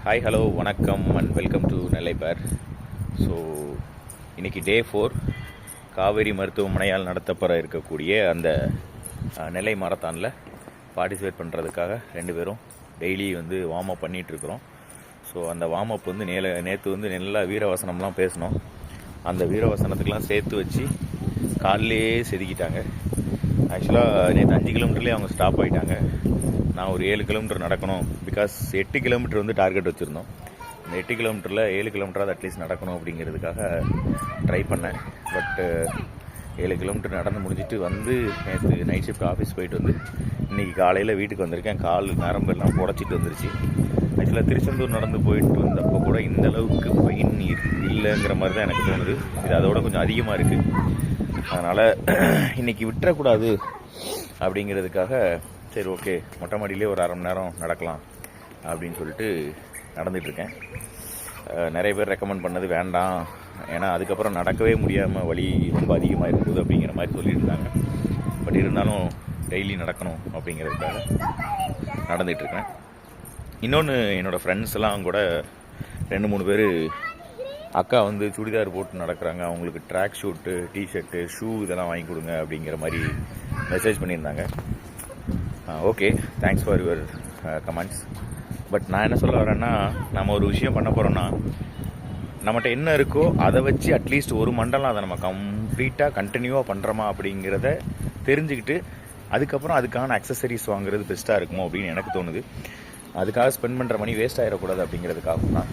Hi hello வணக்கம் and welcome to நெல்லை பேர். So இன்றைக்கி டே 4 காவேரி மருத்துவமனையால் நடத்தப்பட இருக்கக்கூடிய அந்த நெல்லை மாரத்தானில் பார்ட்டிசிபேட் பண்ணுறதுக்காக 2 பேரும் டெய்லி வந்து வார்ம் அப் பண்ணிகிட்ருக்குறோம். ஸோ அந்த வார்ம் அப் வந்து நேற்று வந்து நல்லா வீரவசனம்லாம் பேசினோம். அந்த வீரவசனத்துக்கெலாம் சேர்த்து வச்சு காலையிலேயே செதுக்கிட்டாங்க. ஆக்சுவலாக நேற்று 5 கிலோமீட்டர்லேயே அவங்க ஸ்டாப் ஆகிட்டாங்க. நான் ஒரு 7 கிலோமீட்டர் நடக்கணும், பிகாஸ் 8 கிலோமீட்டர் வந்து டார்கெட் வச்சுருந்தோம். இந்த 8 கிலோமீட்டரில் 7 கிலோமீட்டராவது அட்லீஸ்ட் நடக்கணும் அப்படிங்கிறதுக்காக ட்ரை பண்ணேன். பட்டு 7 கிலோமீட்டர் நடந்து முடிஞ்சிட்டு வந்து நேற்று நைட் ஷிஃப்ட் ஆஃபீஸ் போயிட்டு வந்து இன்றைக்கி காலையில் வீட்டுக்கு வந்திருக்கேன். கால் நரம்பெல்லாம் புடச்சிட்டு வந்துருச்சு. ஆக்சுவலாக திருச்செந்தூர் நடந்து போயிட்டு வந்தப்போ கூட இந்த அளவுக்கு பெயின் இல்லைங்கிற மாதிரி தான் எனக்கு தோணுது. இது அதோட கொஞ்சம் அதிகமாக இருக்குது. அதனால் இன்றைக்கி விட்டுறக்கூடாது அப்படிங்கிறதுக்காக சரி ஓகே மொட்டை மாடியிலே ஒரு அரை மணி நேரம் நடக்கலாம் அப்படின்னு சொல்லிட்டு நடந்துகிட்ருக்கேன். நிறைய பேர் ரெக்கமெண்ட் பண்ணது வேண்டாம், ஏன்னா அதுக்கப்புறம் நடக்கவே முடியாமல் வலி ரொம்ப அதிகமாக இருக்குது அப்படிங்கிற மாதிரி சொல்லியிருந்தாங்க. பட் இருந்தாலும் டெய்லி நடக்கணும் அப்படிங்கிறதுக்காக நடந்துகிட்ருக்கேன். இன்னொன்று, என்னோடய ஃப்ரெண்ட்ஸ் எல்லாம் கூட 2-3 பேர் அக்கா வந்து சுடிதார் போட்டு நடக்கிறாங்க, அவங்களுக்கு ட்ராக் ஷூட்டு, டிஷர்ட்டு, ஷூ இதெல்லாம் வாங்கி கொடுங்க அப்படிங்கிற மாதிரி மெசேஜ் பண்ணியிருந்தாங்க. Okay, thanks for your comments. But நான் என்ன சொல்ல வரேன்னா, நம்ம ஒரு விஷயம் பண்ண போகிறோன்னா நம்மகிட்ட என்ன இருக்கோ அதை வச்சு அட்லீஸ்ட் ஒரு மண்டலம் அதை நம்ம கம்ப்ளீட்டாக கண்டினியூவாக பண்ணுறோமா அப்படிங்கிறத தெரிஞ்சுக்கிட்டு அதுக்கப்புறம் அதுக்கான அக்சசரிஸ் வாங்குறது பெஸ்ட்டாக இருக்குமோ அப்படின்னு எனக்கு தோணுது. அதுக்காக ஸ்பெண்ட் பண்ணுற மணி வேஸ்ட் ஆகிடக்கூடாது அப்படிங்கிறதுக்காக தான்.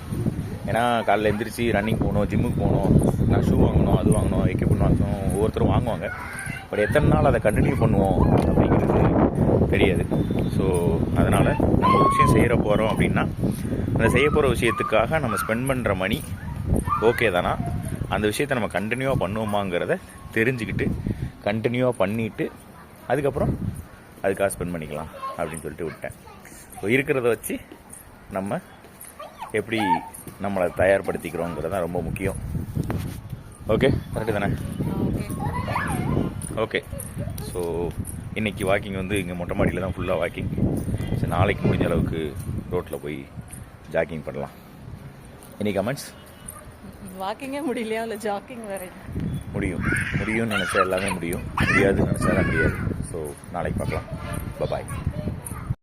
ஏன்னா காலையில் எந்திரிச்சு ரன்னிங் போகணும், ஜிம்முக்கு போகணும், நான் ஷூ வாங்கணும், அது வாங்கணும், எக்யூப்மெண்ட் வாங்கணும், ஒவ்வொருத்தரும் வாங்குவாங்க. பட் எத்தனை நாள் அதை கண்டினியூ பண்ணுவோம் அப்படிங்கிறது தெரியாது. ஸோ அதனால் நம்ம ஒரு விஷயம் செய்கிற போகிறோம் அப்படின்னா அந்த செய்ய போகிற விஷயத்துக்காக நம்ம ஸ்பெண்ட் பண்ணுற மணி ஓகே தானா, அந்த விஷயத்தை நம்ம கண்டினியூவாக பண்ணுவோமாங்கிறத தெரிஞ்சுக்கிட்டு கண்டினியூவாக பண்ணிவிட்டு அதுக்கப்புறம் அதுக்காக ஸ்பெண்ட் பண்ணிக்கலாம் அப்படின்னு சொல்லிட்டு விட்டேன். ஸோ இருக்கிறத வச்சு நம்ம எப்படி நம்மளை தயார்படுத்திக்கிறோங்கிறது தான் ரொம்ப முக்கியம். ஓகே, கரெக்டு தானே? ஓகே. ஸோ இன்றைக்கி வாக்கிங் வந்து இங்கே மொட்டை மாடியில் தான் ஃபுல்லாக வாக்கிங். சரி, நாளைக்கு முடிஞ்ச அளவுக்கு ரோட்டில் போய் ஜாக்கிங் பண்ணலாம். Any comments? வாக்கிங்கே முடியலையா, இல்லை ஜாக்கிங் வேறு? முடியும்னு நினச்சா எல்லாமே முடியும், முடியாதுன்னு நினச்சா எல்லாம் முடியாது. ஸோ நாளைக்கு பார்க்கலாம். பாய்.